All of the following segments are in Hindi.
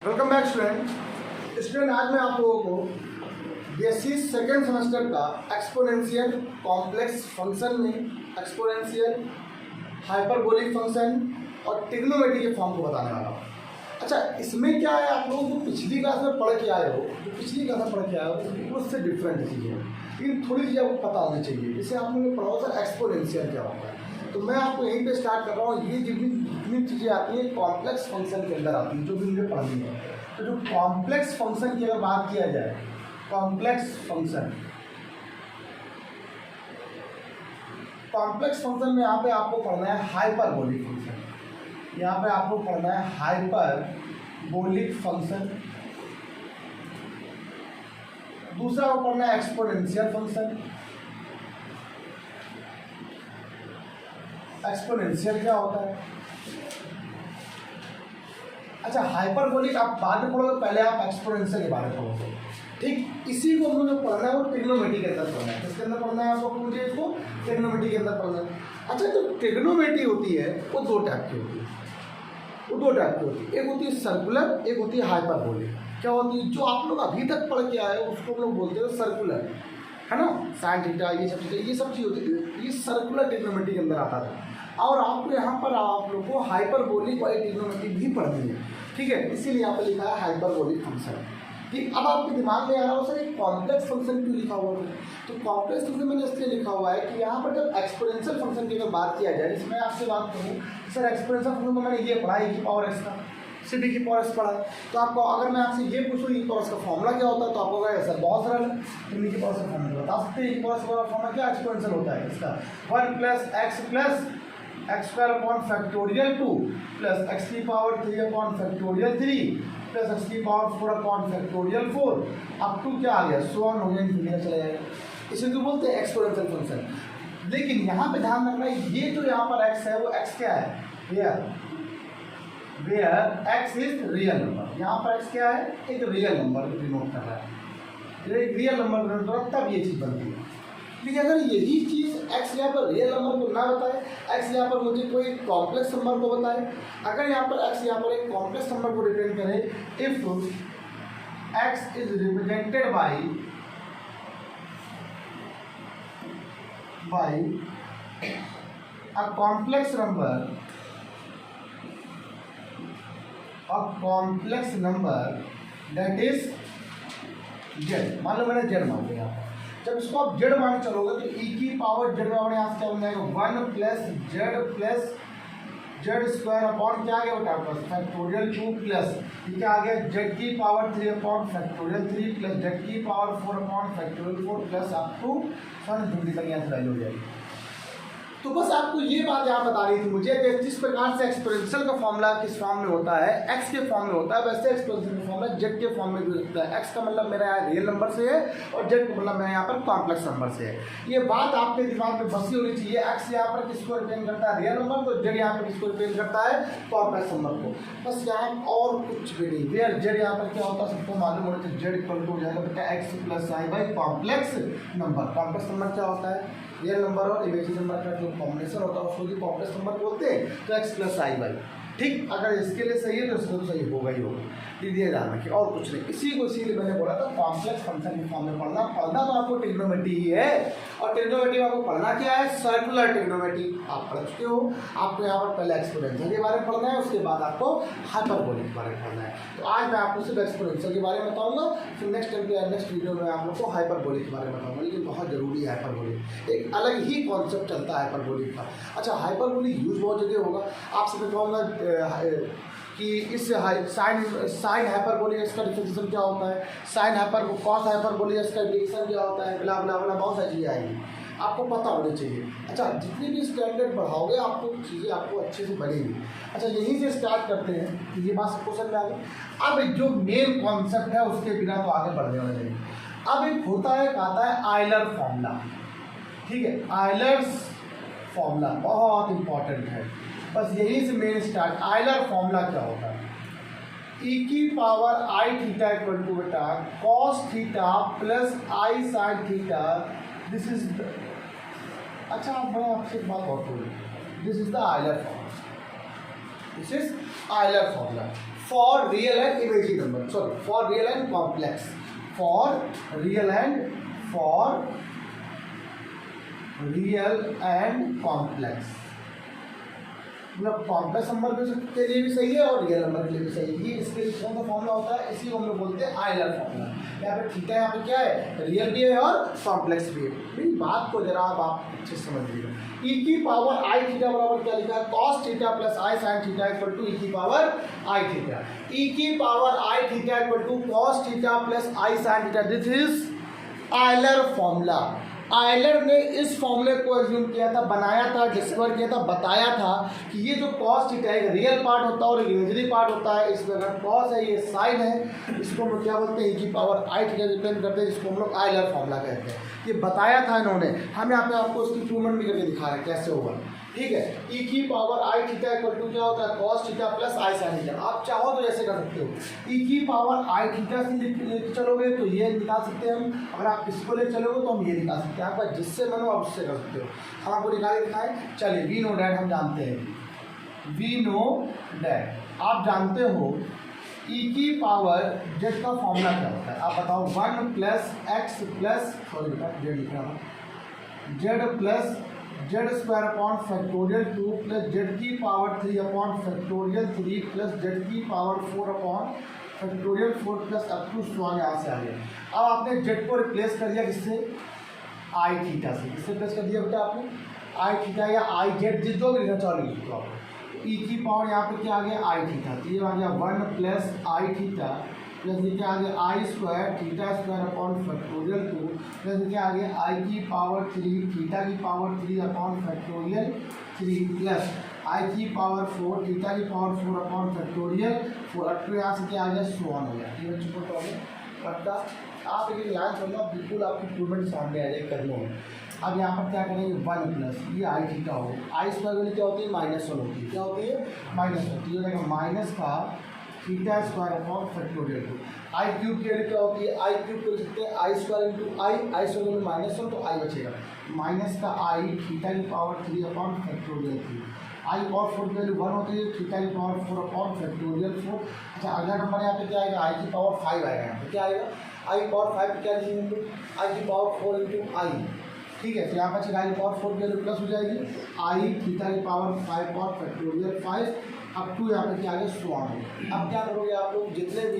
वेलकम बैक स्टूडेंट आज मैं आप लोगों को बीएससी सेकेंड सेमेस्टर का एक्सपोनेंशियल कॉम्प्लेक्स फंक्शन में एक्सपोनेंशियल हाइपरबोलिक फंक्शन और ट्रिग्नोमेट्री के फॉर्म को बताने वाला हूँ। अच्छा, इसमें क्या है, आप लोग जो पिछली क्लास में पढ़ के आए हो उससे डिफरेंट चीज़ें हैं, लेकिन थोड़ी चीज़ें आपको पता होनी चाहिए। जैसे आप लोगों ने पढ़ा होगा सर एक्सपोनेंशियल क्या होता है, तो मैं आपको यहीं पे स्टार्ट कर रहा हूँ। ये जितनी चीज़ें आती हैं कॉम्प्लेक्स फंक्शन के अंदर आती हैं, जो भी मुझे पढ़नी है। तो जो कॉम्प्लेक्स फंक्शन की अगर बात किया जाए, कॉम्प्लेक्स फंक्शन में यहाँ पे आपको पढ़ना है हाइपरबोलिक फंक्शन। यहाँ पे आपको पढ़ना है हाइपरबोलिक फंक्शन। दूसरा को पढ़ना है एक्सपोनेंशियल फंक्शन। एक्सपोनेंशियल क्या होता है? अच्छा, हाइपरबोलिक आप बाद में पढ़ोगे, पहले आप एक्सपोनेंशियल के बारे में पढ़ोगे। ठीक इसी को मुझे पढ़ना है, वो ट्रिग्नोमेट्री के अंदर पढ़ना है। किसके अंदर पढ़ना है आपको? मुझे इसको ट्रिग्नोमेट्री के अंदर पढ़ना है। अच्छा, जो ट्रिग्नोमेट्री होती है वो दो टाइप की होती है। एक होती है सर्कुलर, एक होती है हाइपरबोलिक। क्या होती है? जो आप लोग अभी तक पढ़ के आए उसको हम लोग बोलते हैं सर्कुलर, है ना, साइन थीटा, ये सब चीज़ होती थी। ये सर्कुलर ट्रिग्नोमेट्री के अंदर आता था। और आपको यहाँ पर आप लोग को हाइपरबोलिक वाली ट्रिग्नोमेट्री भी पढ़नी है, ठीक है। इसीलिए यहाँ पर लिखा है हाइपरबोलिक फंक्शन। ठीक, अब आपके दिमाग में आ रहा हो सर एक कॉम्प्लेक्स फंक्शन क्यों लिखा हुआ है? तो कॉम्प्लेक्स फंक्शन मैंने इसलिए लिखा हुआ है कि यहाँ पर जब एक्सपोनेंशियल फंक्शन की अगर बात किया जाए, इसमें आपसे बात करूँ सर एक्सपोनेंशियल फंक्शन में मैंने ये पढ़ा है, e⁻x का, सी की पावर एक्स पढ़ा है। तो आपको अगर मैं आपसे ये पूछूँ e⁻x का फॉर्मूला क्या होता है, तो आपको कहेगा सर बहुत सरल है, तुम की पावर का फॉर्मूला बता सकते हैं। e⁻x का फॉर्मूला क्या एक्सपोनेंशियल होता है इसका? 1 + x² upon factorial 2 plus x की power 3 upon factorial 3 plus x की power 4 upon factorial 4 up to क्या आ गया, सो ऑन हो जाएगा, चला जाएगा। इसे तो बोलते हैं एक्सपोनेंशियल फंक्शन। लेकिन यहाँ पे ध्यान रखना है, ये जो यहाँ पर x है वो x क्या है? Where x is real number. यहाँ पर x क्या है? एक रियल नंबर डिनोट कर रहा है। एक रियल नंबर डिनोट कर रहा है, तब ये चीज़ बनती है। लेकिन अगर यही चीज़ x यहाँ पर रियल नंबर को ना बताए, x यहाँ पर मुझे कोई कॉम्प्लेक्स नंबर को बताए, अगर यहाँ पर x यहाँ पर एक कॉम्प्लेक्स नंबर को रिप्रेजेंट करे, if x is represented by a complex number that is z। मान लो मैंने z मान लिया। जब इसको आप z मान चलोगे तो e की पावर z में यहाँ से क्या बन जाएगा? 1 + z² अपॉन क्या आ गया बेटा? प्लस फैक्टोरियल 2 प्लस ये क्या आ गया? z की power 3 upon factorial 3 plus z की power 4 upon factorial 4 plus up to 1 जल्दी तक यहाँ से वैल्यू हो जाएगी। तो बस आपको ये बात यहाँ बतानी थी मुझे कि जिस प्रकार से एक्सपोनेंशियल का फॉर्मूला किस फॉर्म में होता है, x के फॉर्म में होता है, वैसे एक्सपोनेंशियल का फॉर्मूला z के फॉर्म में भी होता है। x का मतलब मेरा यहाँ रियल नंबर से है और z का मतलब मेरा यहाँ पर कॉम्प्लेक्स नंबर से है। ये बात आपके दिमाग में बसी होनी चाहिए। x यहाँ पर किसको रिप्रेजेंट करता है? Real number. तो z यहाँ पर किसको रिप्रेजेंट करता है? कॉम्प्लेक्स नंबर को। बस यहाँ और कुछ भी नहीं। वेयर z यहाँ पर क्या होता है सबको मालूम होना चाहिए। z इक्वल टू हो जाएगा बेटा x + i by complex number. Complex number क्या होता है? रियल नंबर और इमेजिनरी नंबर का जो कॉम्बिनेशन होता है उसको भी कॉम्प्लेक्स नंबर बोलते हैं। तो x + i बाई, ठीक, अगर इसके लिए सही है तो इसको तो सही होगा ही होगा। ये ध्यान रखिए और कुछ नहीं। इसीलिए मैंने बोला था कॉम्प्लेक्स फंक्शन के फॉर्म में पढ़ना तो आपको ट्रिग्नोमेट्री ही है। और ट्रिग्नोमेट्री में आपको पढ़ना क्या है? सर्कुलर ट्रिग्नोमेट्री आप पढ़ चुके हो। आपको यहाँ पर पहले एक्सपोनेंशियल के बारे में पढ़ना है, उसके बाद आपको हाइपरबोलिक के बारे में पढ़ना है। तो आज मैं आपको सिर्फ एक्सपोनेंशियल के बारे में बताऊंगा, फिर नेक्स्ट वीडियो में आप लोग को हाइपरबोलिक के बारे में बताऊंगा। लेकिन बहुत जरूरी है हाइपरबोलिक, एक अलग ही कॉन्सेप्ट चलता है हाइपरबोलिक का। अच्छा, हाइपरबोलिक यूज बहुत जगह होगा। आपसे मैं कहूँगा कि इस साइन हाइपरबोलिक इसका डिफरेंशिएशन क्या होता है, कॉस हाइपरबोलिक इसका डिफरेंशिएशन क्या होता है, बला बला बला बहुत सारी चीज़ें आएंगी, आपको पता होनी चाहिए। अच्छा, जितनी भी स्टैंडर्ड बढ़ाओगे आपको चीज़ें आपको अच्छे से बढ़ेंगी। अच्छा, यहीं से स्टार्ट करते हैं। ये बात सबको समझ में आ गई। अब जो मेन कॉन्सेप्ट है उसके बिना तो आगे बढ़ने वाले नहीं। अब एक होता है, आता है आयलर फॉर्मूला, ठीक है। आयलर्स फॉर्मूला बहुत इंपॉर्टेंट है। बस यही से मेन स्टार्ट। आयलर फॉर्मूला क्या होता है? e की power i theta equal to बेटा cos theta plus i sin theta. This is अच्छा, मैं आपसे एक बात और बोलूँ, this is the Euler formula. For real and imaginary number, sorry for real and complex, for real and complex, मतलब कॉम्प्लेक्स नंबर के लिए भी सही है और रियल नंबर के लिए भी सही है। ये इसके लिए कौन सा फॉर्मूला होता है, इसी को हम लोग बोलते हैं आयलर फॉर्मूला। यहाँ पे थीटा, यहाँ पे क्या है, रियल भी है और कॉम्प्लेक्स भी है। मेरी बात को जरा आप अच्छे से समझ लीजिए। ई की पावर आई थीटा बराबर क्या लिखा है, cos theta plus i sine theta equal to e की पावर आई थीटा। ई की power i theta equal to cos theta plus i sine theta, this is Euler formula. Euler ने इस फॉर्मूले को एज्यूम किया था, बनाया था, डिस्कवर किया था, बताया था कि ये जो कॉस थीटा है रियल पार्ट होता है और इमेजिनरी पार्ट होता है। इसमें अगर कॉस है, ये साइन है, इसको हम लोग क्या बोलते हैं, ई की पावर आई थीटा डिपेंड करते हैं, जिसको हम लोग आयलर फॉर्मूला कहते हैं। ये बताया था इन्होंने, हम यहाँ पे आपको उसकी प्रूवमेंट भी करके दिखा रहे हैं कैसे होगा। ठीक है, ई की power i theta equal to क्या होता है, cos theta plus i sine theta. आप चाहो तो ऐसे कर सकते हो, ई की पावर आई थीटा से लेके चलोगे तो ये निकाल सकते हैं हम, अगर आप इसको ले चलोगे तो हम ये निकाल सकते हैं। आपका जिससे मन हो आप उससे कर सकते हो। हम आपको निकाल के दिखाएं, चलिए वी नो डैट हम जानते हैं, वी नो डैट आप जानते हो ई की पावर जेड का फॉर्मूला क्या होता है, आप बताओ। 1 प्लस एक्स प्लस, सॉरी बेटा जेड लिख रहा हूँ, z plus z square upon factorial 2 plus z की power 3 upon factorial 3 plus z की power 4 upon factorial 4 plus up to स्वान, यहाँ से आ गया। अब आपने जेड को रिप्लेस कर दिया किससे, आई थीटा से। किससे रिप्लेस कर दिया बेटा आपने, आई थीटा या आई जेड, जिस जो भी लिखना चाहो लिख दो। ई की पावर यहाँ पे क्या आ गया, आई थीटा, तो ये आ गया 1 प्लस आई थीटा प्लस ये क्या आ गया i square theta square upon factorial 2 plus ये क्या आ गया आई की पावर 3 थीटा की power 3 upon factorial 3 plus i की पावर 4 थीटा की power 4 upon factorial 4 up to यहाँ से क्या आ गया सोन हो गया। ये बच्चों को प्रॉब्लम पड़ता, आप एक लाइन समझना, बिल्कुल आपकी इम्प्रूवमेंट सामने आ जाएगी करने में। अब यहाँ पर क्या करेंगे, 1 प्लस ये आई थीटा हो, आई स्क्वायर वाली क्या होती है, -1 होती है, क्या होती है, माइनस होती है, माइनस का थीटा स्क्वायर अपॉन फैक्टोरियल 2। आई क्यूब की वैल्यू क्या होती है, आई क्यूब कर सकते हैं आई स्क्वायर इंटू आई स्क्वायर में -1 तो आई बचेगा, माइनस का आई थीटा की पावर 3 अपॉन फैक्टोरियल 3। आई पावर 4 की वैल्यू 1 होती है, थीटा की पावर 4 अपॉन फैक्टोरियल 4। अच्छा अगला नंबर यहाँ पे क्या आएगा, आई की पावर 5 आएगा, यहाँ पे क्या आएगा, आई पावर 5 क्या लिखेंगे, आई की पावर 4 इंटू आई। ठीक है, तो यहाँ पर आई की पावर 4 की वैल्यू प्लस हो जाएगी, आई थीटा की power 5 power factorial 5 up to यहाँ पे क्या आगे स्वान। अब क्या करोगे आप लोग, जितने भी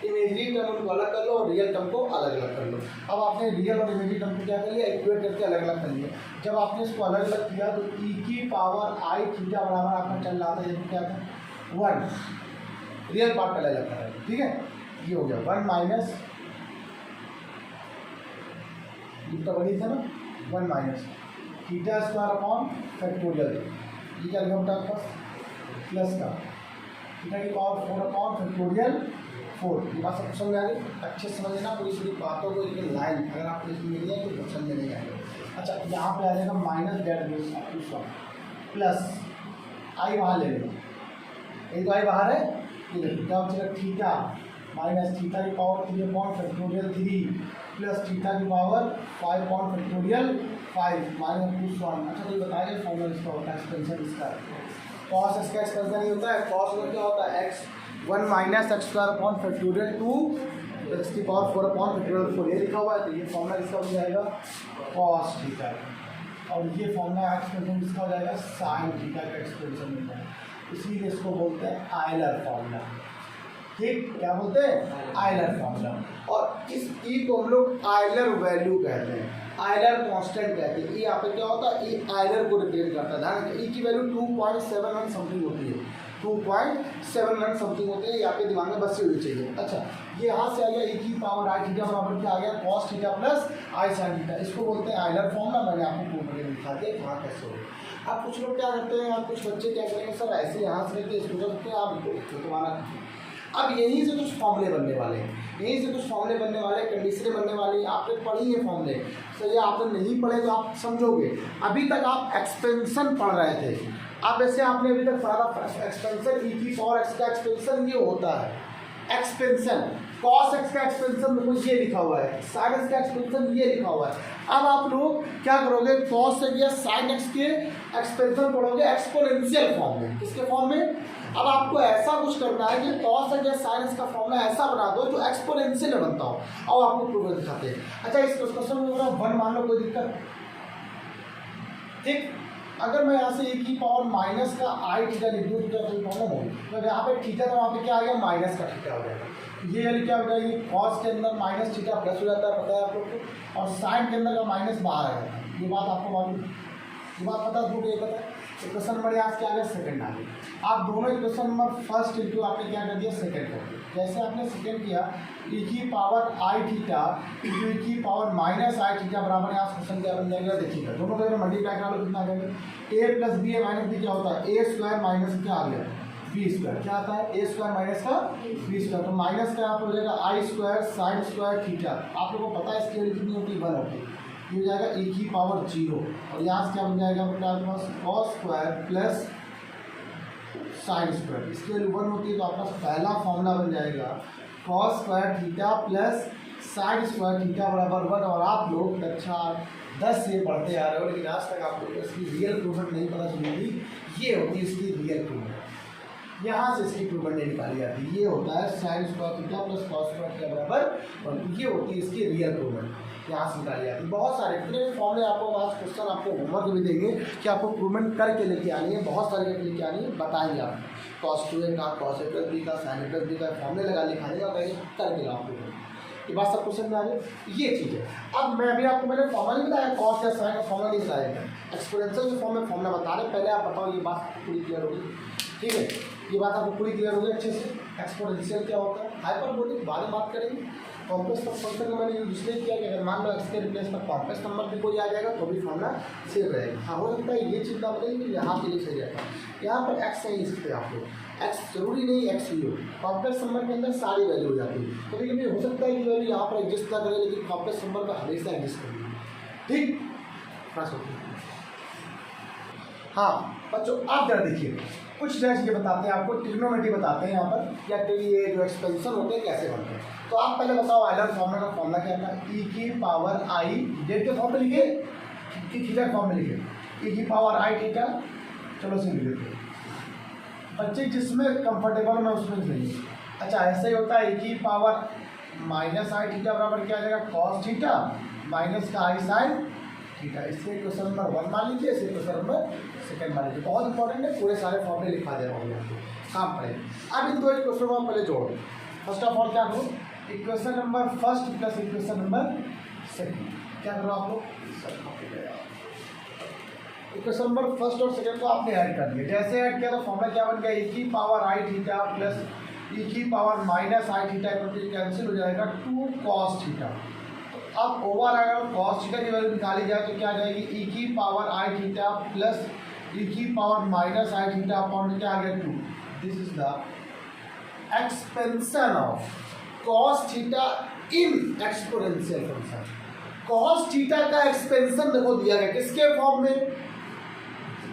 इमेजरी टर्म को अलग कर लो और रियल टर्म को अलग अलग कर लो। अब आपने रियल और इमेजरी टर्म को क्या कर लिया, इक्वेट करके अलग अलग कर लिया। जब आपने इसको अलग अलग किया तो ई की पावर आई थीटा बराबर आपका चल रहा था, ये क्या था 1, रियल पार्ट पहले अलग कर रहा है। ठीक है, ये हो गया 1 माइनस, ये तो वही था ना, 1 minus theta square upon factorial, ये क्या लिखा होता है आपके पास, प्लस का थीटा की पावर 4 अपॉन फैक्टोरियल 4। ये बात सब समझ आ गई, अच्छे से समझ लेना पूरी पूरी बातों को, लेकिन लाइन अगर आपको इसमें मिल जाए तो समझ नहीं आएगा। अच्छा यहाँ पे आ जाएगा माइनस डेट बेस अप टू स्वान प्लस आई बाहर ले लो, एक तो आई बाहर है, ये देखो क्या बचेगा, थीटा माइनस थीटा की power 3 upon factorial 3 plus theta की पावर 5 अपॉन फैक्टोरियल 5 माइनस 2 स्वान। अच्छा तो ये बताइए फॉर्मूला इसका होता है, एक्सपेंशन इसका कॉस एक्स का एक्सपेंशन नहीं होता है, कॉस में क्या होता है x 1 minus x square upon factorial 2 x की पावर 4 अपॉन फैक्टोरियल 4, ये लिखा हुआ है। तो ये फॉर्मूला किसका हो जाएगा, कॉस थीटा, और ये फॉर्मूला एक्सपेंशन किसका हो जाएगा, साइन थीटा का एक्सपेंशन मिलता है, इसीलिए इसको बोलते हैं आयलर फॉर्मूला। ठीक, क्या बोलते हैं, आयलर फॉर्मूला। और इस ई को हम लोग आयलर वैल्यू कहते हैं, आयलर कांस्टेंट कहते हैं। ये यहाँ पे क्या होता है, ये आयलर को रिप्रेजेंट करता है। ध्यान रखिए, ई की वैल्यू 2.71 समथिंग होती है, 2.71 समथिंग होती है, यहाँ पे दिमाग में बसी हुई चाहिए। अच्छा ये यहाँ से आ गया ई की पावर आई थीटा बराबर क्या आ गया, cos theta plus i sine theta, इसको बोलते हैं आयलर फॉर्मूला। मैंने आपको प्रूव करके दिखा दिया कहाँ कैसे हो। अब कुछ लोग क्या करते हैं, आप कुछ बच्चे क्या करेंगे, सर ऐसे यहाँ से लेते इसको करते हैं, आप तुम्हारा। अब यहीं से कुछ फॉर्मूले बनने वाले हैं, यहीं से कुछ फॉर्मूले बनने वाले, कंडीशनें बनने वाली। आपने पढ़ी है फॉर्मूले, तो ये आपने नहीं पढ़े तो आप समझोगे। अभी तक आप एक्सपेंशन पढ़ रहे थे, अब ऐसे आपने अभी तक पढ़ा एक्सपेंशन, ई की पावर एक्स का एक्सपेंशन ये होता है, एक्सपेंशन कॉस एक्स का एक्सपेंशन देखो ये लिखा हुआ है, साइन एक्स का एक्सपेंशन ये लिखा हुआ है। अब आप लोग क्या करोगे, कॉस एक्स या साइन एक्स के एक्सपेंशन पढ़ोगे एक्सपोनेंशियल फॉर्म में। किसके फॉर्म में, अब आपको ऐसा कुछ करना है कि कॉस या साइंस का फॉर्मूला ऐसा बना दो जो एक्सपोनेंशियल में बनता हो, और आपको प्रूफ दिखाते हैं। अच्छा, इस क्वेश्चन में 1 मान लो, कोई दिक्कत? ठीक, अगर मैं यहाँ से e की पावर माइनस का आई थीटा लिख दूँ तो क्या कोई प्रॉब्लम होगी? तो यहाँ पे थीटा तो वहाँ पे क्या आ गया, माइनस का थीटा हो जाएगा। ये वाली क्या हो जाएगी, कॉस के अंदर माइनस थीटा प्लस हो जाता है, पता है आप लोग को, और साइन के अंदर का माइनस बाहर आ जाता है। ये बात आपको मालूम है, ये बात पता है, ये पता है। इक्वेशन नंबर यहाँ क्या आ गया, सेकंड आ गया। आप दोनों इक्वेशन नंबर फर्स्ट इंटू आपने क्या कर दिया, सेकंड कर दिया। जैसे आपने सेकंड किया, e की power i theta into e की पावर माइनस आई थीटा बराबर यहाँ क्वेश्चन क्या बन जाएगा, देखिएगा। दोनों को मल्टीप्लाई करा लो, कितना आ जाएगा, a plus b a minus b क्या होता है, ए स्क्वायर माइनस क्या आ गया, बी स्क्वायर। क्या आता है, ए स्क्वायर माइनस का बी स्क्वायर। तो माइनस का आप हो जाएगा आई स्क्वायर साइन स्क्वायर थीटा। आप लोगों को पता है इसकी वैल्यू कितनी होती है, 1 होती है। ये हो जाएगा e की पावर 0, और यहाँ से क्या बन जाएगा आपके पास, cos square plus sine square. इसकी वैल्यू 1 होती है, तो आपका पहला फॉर्मूला बन जाएगा cos square theta plus sine square theta बराबर 1। और आप लोग कक्षा 10 से पढ़ते आ रहे हो, लेकिन आज तक आप लोग को इसकी रियल प्रूवमेंट नहीं पता चलेगी। ये होती है इसकी रियल प्रूवमेंट, यहाँ से इसकी प्रूवमेंट नहीं निकाली जाती। ये होता है sign square theta plus cos square theta बराबर, और ये होती है इसकी रियल प्रूवमेंट, यहाँ से निकाली जाती है। बहुत सारे इतने फॉर्मूले आपको आज क्वेश्चन आपको होमवर्क भी देंगे कि आपको प्रूवमेंट करके लेके आनी है, बहुत सारे करके लेके आनी है, बताएंगे आप कॉस 2a का, कॉस a प्लस बी का, साइन a प्लस बी का फॉर्मूले लगा लिखा देगा, करके लाओ आपको। ये बात सब क्वेश्चन में आ गई, ये चीज़ है। अब मैं भी आपको मैंने फॉर्मूला नहीं बताया, कॉस या साइन का फॉर्मूला नहीं बताया, एक्सपोनेंशियल के फॉर्म में फॉर्मूला बता रहे। पहले आप बताओ, ये बात पूरी क्लियर होगी, ठीक है? ये बात आपको पूरी क्लियर होगी अच्छे से। एक्सपोनेंशियल क्या होता है, हाइपरबोलिक, बाद में बात करेंगे। कॉम्प्लेक्स फंक्शन का मैंने यूज इसलिए किया कि अगर मान लो एक्स के रिप्लेस पर कॉम्प्लेक्स नंबर भी कोई आ जाएगा तो भी फॉर्मूला सेव रहेगा। हाँ, हो सकता है ये चिंता बनेगी कि यहाँ के लिए सही रहता है, यहाँ पर एक्स सही लिखते आप लोग, एक्स जरूरी नहीं एक्स ही हो। कॉम्प्लेक्स नंबर के अंदर सारी वैल्यू हो जाती है, कभी कभी हो सकता है कि वैल्यू यहाँ पर एग्जिस्ट ना करे, लेकिन कॉम्प्लेक्स नंबर पर हमेशा एग्जिस्ट करेगी, ठीक? हाँ बच्चों, आप जरा देखिए, कुछ चीज़ें बताते हैं आपको, ट्रिग्नोमेट्री बताते हैं यहाँ पर, या ये जो एक्सपेंशन होते हैं कैसे बनते हैं। तो आप पहले बताओ, आइलर फॉर्मूला का फॉर्मूला क्या था, e की पावर आई, जेड के फॉर्म में लिखे कि थीटा के फॉर्म में लिखे, e की पावर आई थीटा। चलो सिंपल लिखते बच्चे, जिसमें कंफर्टेबल में उसमें नहीं। अच्छा, ऐसे ही होता है, e की पावर माइनस आई थीटा बराबर क्या आ जाएगा, कॉस थीटा माइनस का आई साइन थीटा। इससे क्वेश्चन नंबर 1 मान लीजिए, इसे क्वेश्चन नंबर 2 मान लीजिए। बहुत इंपॉर्टेंट है, पूरे सारे फॉर्मूले लिखा दे रहा हूँ आपको, काम पड़ेगा। अब इन दो क्वेश्चन को पहले जोड़ो। फर्स्ट ऑफ ऑल क्या करो, equation number first plus equation number second, क्या करो आप लोग, इक्वेशन नंबर फर्स्ट और सेकंड को आपने ऐड कर दिया। जैसे ऐड किया तो फॉर्मूला क्या बन गया, e की power i theta plus e की power minus i theta cancel हो जाएगा, 2 कॉस थीटा। अब ओवर अगर कॉस थीटा की वैल्यू निकाली जाए तो क्या आ जाएगी, e की power i theta plus e की power minus i theta upon क्या आ गया, 2। This is the expansion of cos theta in exponential function. Cos theta का एक्सपेंशन देखो दिया गया किसके फॉर्म में,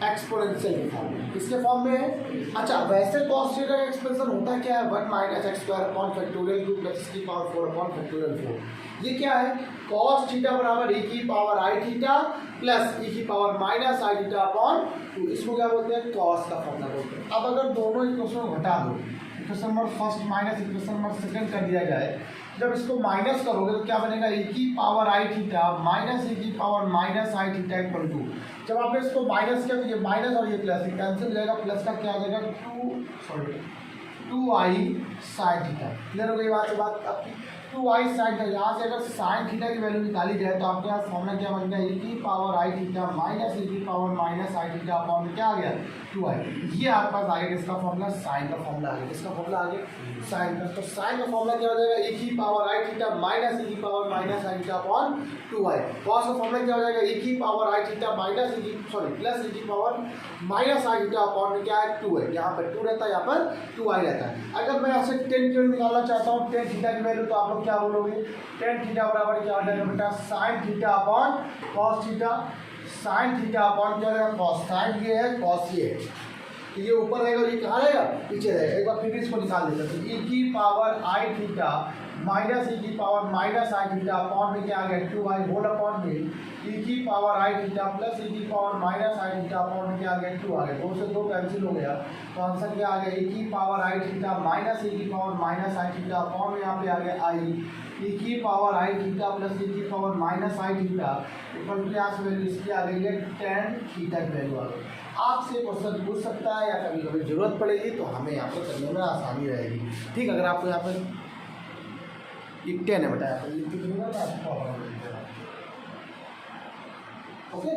एक्सपोनेंशियल के फॉर्म में। किसके फॉर्म में है? अच्छा, वैसे कॉस थीटा का एक्सपेंशन होता क्या है, 1 minus x square upon factorial 2 plus x की पावर 4 अपॉन फैक्टोरियल 4। ये क्या है, कॉस थीटा बराबर e की power i theta plus e की power minus i theta upon 2। इसको क्या बोलते हैं, कॉस का फॉर्मूला बोलते हैं। अब अगर दोनों इक्वेशन को घटा दो, equation number first minus equation number second कर दिया जाए, जब इसको माइनस करोगे तो क्या बनेगा, e की power i theta minus e की power minus i theta equal to. जब आपने इसको माइनस किया तो ये माइनस और ये प्लस कैंसिल हो जाएगा, प्लस का क्या आ जाएगा, 2i साइन थीटा। क्लियर हो गई बात से बात आपकी, 2i साइन थीटा। यहाँ से अगर साइन थीटा की वैल्यू निकाली जाए तो आपके यहाँ फॉर्मूला क्या बन गया, e की power i theta minus e की power minus i theta upon क्या आ गया, 2i। ये आपके पास आगे किसका फॉर्मूला, साइन का फॉर्मूला आगे, किसका फॉर्मूला आगे, साइन का। तो साइन का फॉर्मूला क्या हो जाएगा, e की power i theta minus e की power minus i theta upon 2i। Cos का फॉर्मूला क्या हो जाएगा, e की power i theta minus plus e की power minus i theta upon क्या है, 2i। यहाँ पर 2 रहता है, यहाँ पर 2i रहता है। अगर मैं यहाँ से टेन की वैल्यू निकालना चाहता हूँ, टेन थीटा की वैल्यू, तो आप लोग क्या बोलोगे, टेन थीटा बराबर क्या हो जाएगा बेटा, sine theta upon cos theta. Sine theta upon क्या रहेगा, कॉस। साइन ये है, कॉस ये है, तो ये ऊपर रहेगा और ये कहाँ रहेगा, पीछे रहेगा। एक बार फिर इसको निकाल देते हैं, तो e की पावर आई थीटा माइनस ई की power minus i theta upon में क्या आ गया 2i होल अपॉन में ई की पावर आई थीटा प्लस ई की power minus i theta upon में क्या आ गया 2 आ गया, 2 से 2 कैंसिल हो गया तो आंसर क्या आ गया ई की पावर आई थीटा माइनस ई की power minus i theta upon में यहाँ पे आ गया आई ई की पावर आई थीटा प्लस ई की power minus i theta equal क्या से वैल्यू इसकी आ गई है tan थीटा की वैल्यू आ गई। आपसे क्वेश्चन पूछ सकता है या कभी कभी जरूरत पड़ेगी तो हमें यहाँ पर करने में आसानी रहेगी। ठीक, अगर आपको यहाँ पर ये 10 है बताया ओके,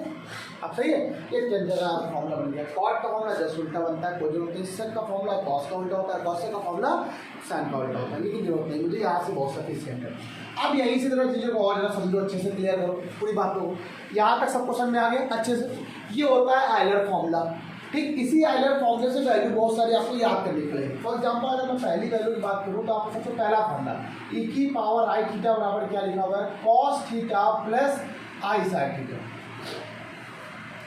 अब सही है। ये 10 जगह फॉर्मूला बन गया। कॉट का फॉर्मूला जस्ट उल्टा बनता है, कोई जरूरत नहीं। सेक का फॉर्मूला कॉस का उल्टा होता है, कॉस का फॉर्मूला साइन का उल्टा होता है, लेकिन जरूरत नहीं मुझे यहाँ से बहुत सफिशिएंट है। अब यहीं से जरा चीज़ों को और ज़रा समझो, अच्छे से क्लियर करो पूरी बातों को। यहाँ तक सब क्वेश्चन में आ गए अच्छे से। ये होता है आयलर फॉर्मूला। ठीक, इसी आयलर फॉर्मूले से वैल्यू बहुत सारी आपको याद करनी पड़ेगी। फॉर एग्जाम्पल अगर मैं पहली वैल्यू की बात करूँ तो आपको सबसे पहला फॉर्मूला ई की पावर आई थीटा बराबर क्या लिखा हुआ है cos theta plus i sine theta.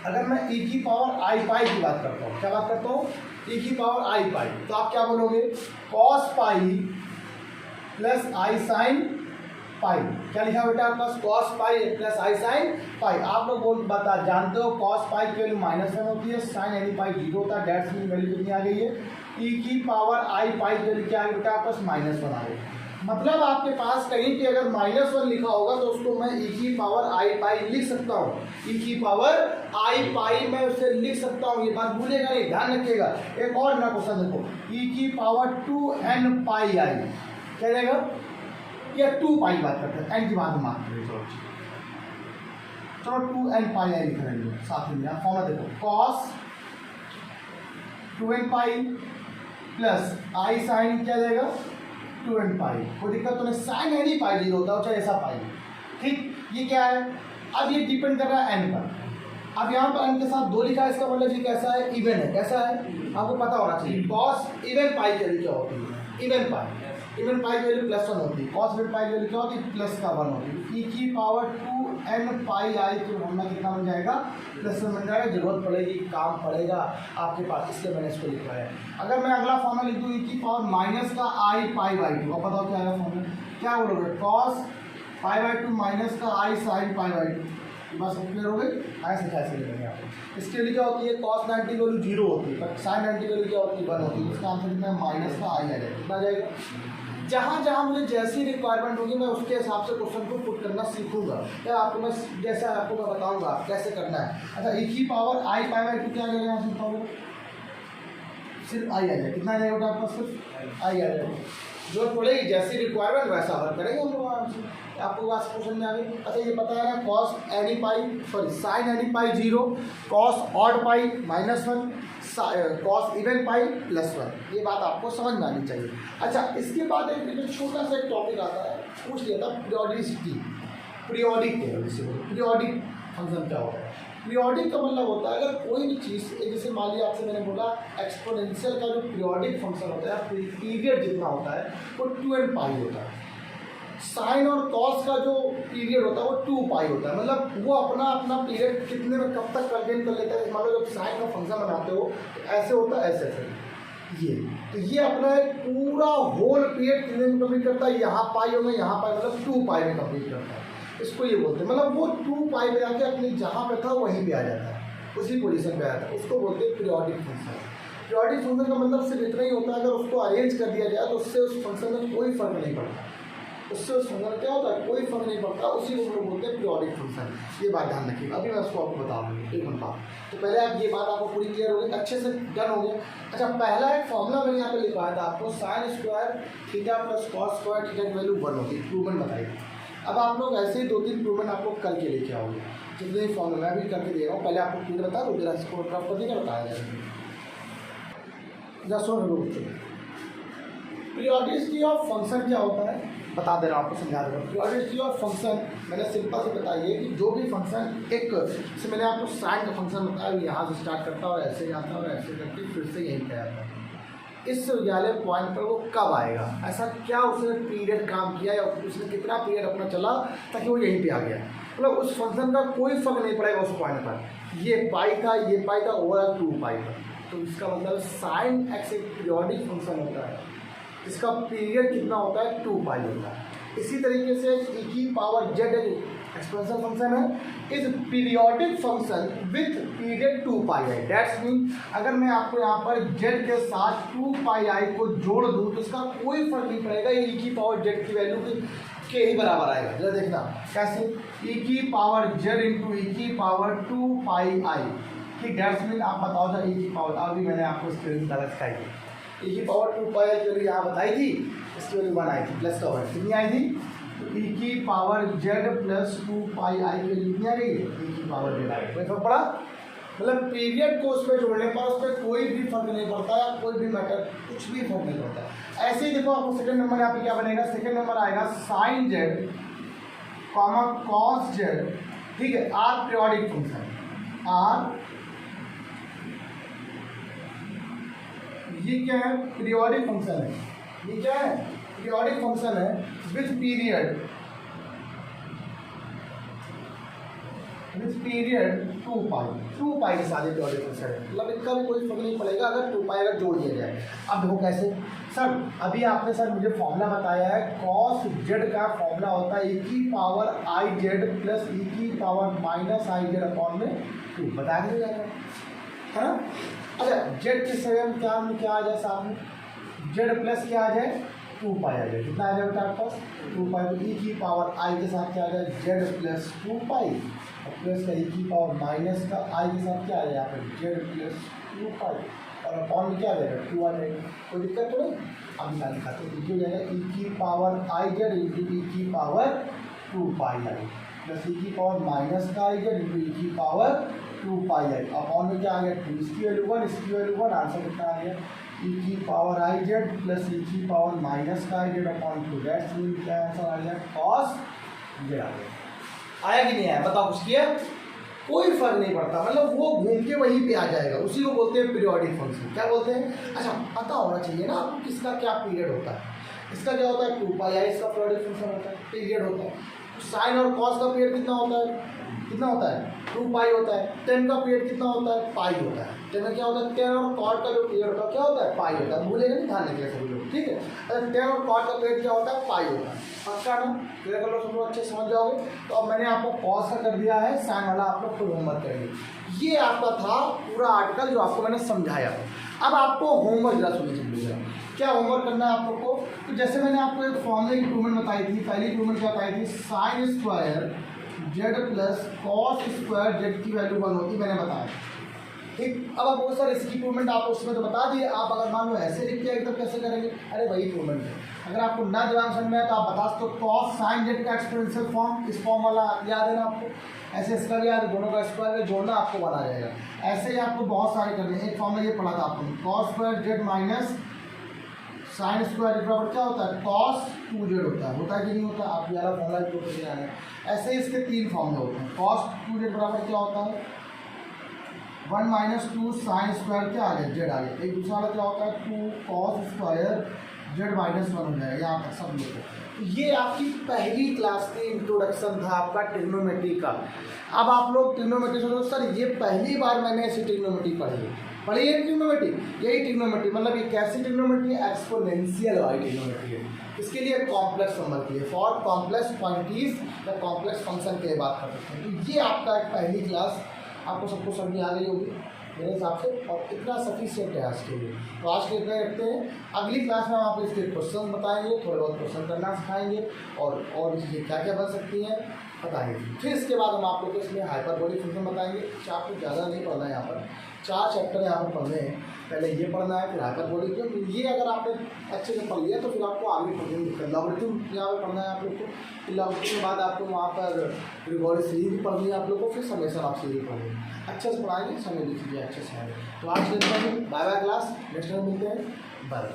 अगर मैं ई की पावर आई पाई की बात करता हूँ, क्या बात करता हूँ ई की पावर आई पाई, तो आप क्या बोलोगे cos pi plus i sine pi. क्या लिखा बेटा आपका cos pi plus i sine pi. आप लोग जानते हो कॉस पाई की वैल्यू -1 होती है, साइन एनी पाई 0 होता है। डेट्स मीन वैल्यू कितनी आ गई है ई की पावर आई पाई की वैल्यू क्या आ गई बेटा आपका -1 आ गई। मतलब आपके पास कहीं पे अगर -1 लिखा होगा तो उसको मैं ई की पावर आई पाई लिख सकता हूँ। ई की पावर आई पाई मैं उसे लिख सकता हूँ, ये बात भूलेगा नहीं, ध्यान रखिएगा। एक और ना क्वेश्चन देखो ई की पावर 2n पाई आई क्या रहेगा, या 2 पाई बात करते हैं, एन की बात में माफ करें चलो 2n पाई आई लिख रहे हैं साथ में। फॉर्मूला देखो cos 2n pi plus i sign क्या जाएगा 2n पाई। कोई दिक्कत तो नहीं, साइन एनी पाई 0 होता है चाहे ऐसा पाई। ठीक, ये क्या है, अब ये डिपेंड कर रहा है n पर। अब यहाँ पर n के साथ 2 लिखा है, इसका मतलब ये कैसा है इवन है। कैसा है आपको पता होना चाहिए। कॉस इवन पाई की वैल्यू क्या होती है इवन पाई, इवन पाई की वैल्यू +1 होती है। कॉस इवन पाई की वैल्यू क्या होती है +1 होती है। ई की पावर 2n पाई आई तो हमने कितना बन जाएगा +1 बन जाएगा। जरूरत पड़ेगी काम पड़ेगा आपके पास, इसलिए मैंने इसको लिखा है। अगर मैं अगला फॉर्मूला लिख दूँ ई की पावर माइनस का आई पाई बाई 2, अब बताओ क्या आएगा फॉर्मूला, क्या बोलोगे कॉस पाई बाई 2 माइनस का आई साइन पाई बाई 2। बस क्लियर हो गई, ऐसे कैसे लिखेंगे आप। इसके लिए क्या होती है cos 90 की वैल्यू 0 होती है, पर sin 90 की वैल्यू क्या होती है 1 होती है। इसका आंसर कितना है माइनस का आई आ जाएगा, कितना आ जाएगा। जहाँ जहाँ मुझे जैसी रिक्वायरमेंट होगी मैं उसके हिसाब से क्वेश्चन को पुट करना सीखूंगा, या आपको मैं जैसा आपको मैं बताऊंगा कैसे करना है। अच्छा ई की पावर आई पाई बाई 2 क्या आ जाएगा यहाँ से, सिर्फ आई आ जाएगा। कितना आ जाएगा आपका सिर्फ आई आ जाएगा। जरूरत पड़ेगी जैसी रिक्वायरमेंट वैसा हल करेंगे हम लोग आराम से। आपको बात क्वेश्चन में आ गई। अच्छा ये पता है ना कॉस एनी पाई सॉरी साइन एनी पाई 0, cos odd pi -1, cos even पाई +1, ये बात आपको समझ में आनी चाहिए। अच्छा इसके बाद एक छोटा सा एक टॉपिक आता है, पूछ लिया था पीरियोडिसिटी, पीरियोडिक टेबल से। पीरियोडिक फंक्शन क्या होता है, पीरियोडिक का मतलब होता है अगर कोई भी चीज़ जैसे मान लिया आपसे मैंने बोला एक्सपोनेंशियल का जो पीरियोडिक फंक्शन होता है पीरियड जितना होता है वो 2n पाई होता है। साइन और कॉस का जो पीरियड होता है वो 2 पाई होता है। मतलब वो अपना अपना पीरियड कितने में कब तक कंटेन कर लेता है। मान लो जब साइन का फंक्शन बनाते हो तो ऐसे होता है ऐसे ऐसे ये, तो ये अपना एक पूरा होल पीरियड कितने में कंप्लीट करता है, यहाँ पाई होगा यहाँ पाई मतलब 2 पाई में कंप्लीट करता है। इसको ये बोलते हैं मतलब वो 2 पाई में आके अपने जहाँ पे था वहीं पे आ जाता है, उसी पोजीशन पे आ जाता है, उसको बोलते हैं पीरियोडिक फंक्शन। पीरियोडिक फंक्शन का मतलब सिर्फ इतना ही होता है अगर उसको अरेंज कर दिया जाए तो उससे उस फंक्शन में कोई फर्क नहीं पड़ता, उससे उस फंक्शन क्या होता है कोई फर्क नहीं पड़ता, उसी को हम लोग बोलते हैं पीरियोडिक फंक्शन। ये बात ध्यान रखिएगा, अभी मैं उसको आपको बता दूँगा एक घंटा। तो पहले आप ये बात आपको पूरी क्लियर हो गई, अच्छे से डन हो गया। अच्छा पहला एक फॉर्मूला मैंने यहाँ पे लिखवाया था आपको, sign square theta plus cos square theta की वैल्यू 1 होगी, प्रूवमेंट बताइए। अब आप लोग ऐसे ही 2-3 प्रूवमेंट आप लोग करके लेके आओगे, जितने फॉर्मूला मैं भी करके दे रहा हूँ। पहले आपको क्लियर बता दो, जरा इसको ड्रॉप कर देगा बताया जाएगा। पीरियोडिसिटी ऑफ फंक्शन क्या होता है बता दे रहा हूँ, आपको समझा दे रहा हूँ। पीरियोडिसिटी ऑफ फंक्शन मैंने सिंपल से बताइए कि जो भी फंक्शन एक, जैसे मैंने आपको साइन का फंक्शन बताया यहाँ से स्टार्ट करता है और ऐसे जाता है और ऐसे करके फिर से यहीं पे आता है। इस वाले पॉइंट पर वो कब आएगा, ऐसा क्या उसने पीरियड काम किया या उसने कितना पीरियड अपना चला ताकि वो यहीं पे आ गया। मतलब उस फंक्शन का कोई फर्क नहीं पड़ेगा उस पॉइंट पर, ये पाई था ये पाई था ओवरऑल 2 पाई था। तो इसका मतलब साइन एक्स एक पीरियोडिक फंक्शन होता है। इसका पीरियड कितना होता है 2 पाई होता है। इसी तरीके से e की पावर z एक्सपोनेंशियल फंक्शन है, is periodic function with period 2 pi I. That's mean अगर मैं आपको यहाँ पर z के साथ 2 पाई आई को जोड़ दूँ तो इसका कोई फर्क नहीं पड़ेगा, ये e की पावर z की वैल्यू के ही बराबर आएगा। जरा देखना कैसे, e की पावर z इंटू ई की पावर 2 पाई आई। ठीक, दैट्स मीन आप बताओ था e की पावर, अभी मैंने आपको इसकी वैल्यू गलत सिखाई थी। e की पावर 2 पाई आई की वैल्यू यहाँ बताई थी, इसकी वैल्यू 1 आई थी, प्लस का 1 कितनी आई थी, तो e की पावर z प्लस 2 पाई आई की वैल्यू कितनी आ गई, e की पावर z आई। कोई फर्क पड़ा? मतलब पीरियड को उस पर जोड़ने पर उस पर कोई भी फर्क नहीं पड़ता, या कोई भी मैटर कुछ भी फर्क नहीं पड़ता। ऐसे ही देखो आपको सेकंड नंबर यहाँ पे क्या बनेगा, सेकंड नंबर आएगा sine z comma cos z. ठीक है, आर पीरियोडिक फंक्शन, आर ये क्या है, पीरियोडिक फंक्शन है, ये क्या है, पीरियोडिक फंक्शन है विथ पीरियड 2 पाई के साथ पीरियोडिक फंक्शन है। मतलब इनका भी कोई फर्क नहीं पड़ेगा अगर 2 पाई अगर जोड़ दिया जाए। अब देखो कैसे सर, अभी आपने सर मुझे फॉर्मूला बताया है, कॉस जेड का फॉर्मूला होता है e की power I Z plus e की power minus I Z upon में 2, बता दिया जाएगा, है ना। अच्छा, जेड के सेवन क्या आ जाए सामने, जेड प्लस क्या आ जाए 2 पाई आ जाए, कितना आ जाए बेटा आपके पास 2 पाई, तो e की पावर आई के साथ क्या आ जाए जेड प्लस 2 पाई, और प्लस का e की पावर माइनस का आई के साथ क्या आ जाए यहाँ पर जेड प्लस 2 पाई, और अपॉन में क्या आ जाएगा 2 आ जाएगा। कोई दिक्कत तो नहीं, अब निकाल दिखाते हैं, हो जाएगा e की power I Z into e की पावर 2 पाई आई प्लस e की पावर माइनस का आई जेड इंटू e की पावर 2 पाई आई, अपॉन में क्या आ गया 2, इसकी वैल्यू 1, इसकी वैल्यू 1, आंसर कितना आ गया e की power I Z plus e की पावर माइनस का I Z upon 2। That's mean क्या आंसर आ गया कॉस जेड आ गया। आया कि नहीं आया बताओ, कुछ किया, कोई फर्क नहीं पड़ता, मतलब वो घूम के वहीं पे आ जाएगा, उसी को बोलते हैं पीरियोडिक फंक्शन। क्या बोलते हैं? अच्छा, पता होना चाहिए ना आपको किसका क्या पीरियड होता है। इसका क्या होता है 2 पाई आई, इसका पीरियोडिक फंक्शन होता है, पीरियड होता है। साइन और कॉस का पीरियड कितना होता है, कितना होता है 2 पाई होता है। टेन का पीरियड कितना होता है, पाई होता है। टेन में क्या होता है, टेन और कॉट का जो पीरियड होता है क्या होता है, पाई होता है। भूलेगा नहीं, ध्यान रखिएगा सभी लोग, ठीक है। अगर टेन और कॉट का पीरियड क्या होता है, पाई होता है। पक्का ना, क्लियर कर लो, सब लोग अच्छे समझ जाओगे। तो अब मैंने आपको कॉस का कर दिया है, साइन वाला आप लोग खुद होमवर्क करेंगे। ये आपका था पूरा आर्टिकल जो आपको मैंने समझाया। अब आपको होमवर्क जरा सुनिए समझिएगा, क्या होमवर्क करना है आप लोग को। तो जैसे मैंने आपको एक फॉर्मूला इंप्रूवमेंट बताई थी, पहली इंप्रूवमेंट क्या बताई थी, sine square Z plus cos square Z की वैल्यू 1 होती, मैंने बताया, ठीक। अब आप बोलो सर इसकी इंप्रूवमेंट आप उसमें तो बता दिए, आप अगर मान लो ऐसे लिख के एकदम कैसे करेंगे, अरे वही इंप्रूवमेंट है। अगर आपको ना दिमाग समझ में आए तो आप बता सकते हो कॉस साइन जेड का एक्सपोनेंशियल फॉर्म, इस फॉर्म वाला याद है ना आपको, ऐसे इसका भी याद है, दोनों का स्क्वायर में जोड़ना आपको बना जाएगा। ऐसे ही आपको बहुत सारे करने हैं। एक फॉर्म में ये पढ़ा था आपको, cos square Z minus sine square बराबर क्या होता है, कॉस 2z होता है कि नहीं होता, आप यार फॉर्मूला जो करके आए हैं। ऐसे ही इसके 3 फॉर्मूले होते हैं। कॉस 2z बराबर क्या होता है 1 माइनस 2 साइन स्क्वायर क्या आ गया जेड आ गया। एक दूसरा वाला क्या होता है 2 कॉस स्क्वायर जेड माइनस 1 हो जाएगा, यहाँ पर सब लोग। तो ये आपकी पहली क्लास की इंट्रोडक्शन था आपका ट्रिग्नोमेट्री का। अब आप लोग ट्रिग्नोमेट्री सोचो सर ये पहली बार मैंने ऐसी ट्रिग्नोमेट्री पढ़ी है, पढ़ी है ट्रिग्नोमेट्री, यही ट्रिग्नोमेट्री मतलब ये कैसी ट्रिग्नोमेट्री है, एक्सपोनेंशियल वाली ट्रिग्नोमेट्री है। इसके लिए कॉम्प्लेक्स नंबर की है, फॉर कॉम्प्लेक्स क्वांटिटीज या कॉम्प्लेक्स फंक्शन के लिए बात कर सकते हैं। तो ये आपका एक पहली क्लास आपको सबको समझ आ गई होगी मेरे हिसाब से, और इतना सफिशिएंट है आज के लिए। तो आज के इतना रखते हैं, अगली क्लास में हम आपको इसके क्वेश्चन बताएंगे, थोड़े बहुत क्वेश्चन करना सिखाएंगे, और चीज़ें क्या क्या बन सकती हैं बताएंगे। फिर इसके बाद हम आप लोग को इसमें हाइपरबोलिक फंक्शन बताएंगे। आपको ज़्यादा नहीं पढ़ना है, यहाँ पर 4 चैप्टर यहाँ पर पढ़ने हैं। पहले ये पढ़ना है, फिर हाइपरबोलिक, ये अगर आपने अच्छे से पढ़ लिया तो फिर आपको आगे पढ़ने में दिक्कत। लॉगरिथम यहाँ पर पढ़ना है आप लोग को, फिर लॉगरिथम के बाद आपको वहाँ पर ग्रेगोरियन सीरीज भी पढ़नी है आप लोग को, फिर समेशन ऑफ सीरीज पढ़नी है। अच्छे से पढ़ाएंगे, समय भी कीजिए अच्छे से आएंगे। तो आज के दिन bye bye class, next time मिलते हैं, बाय।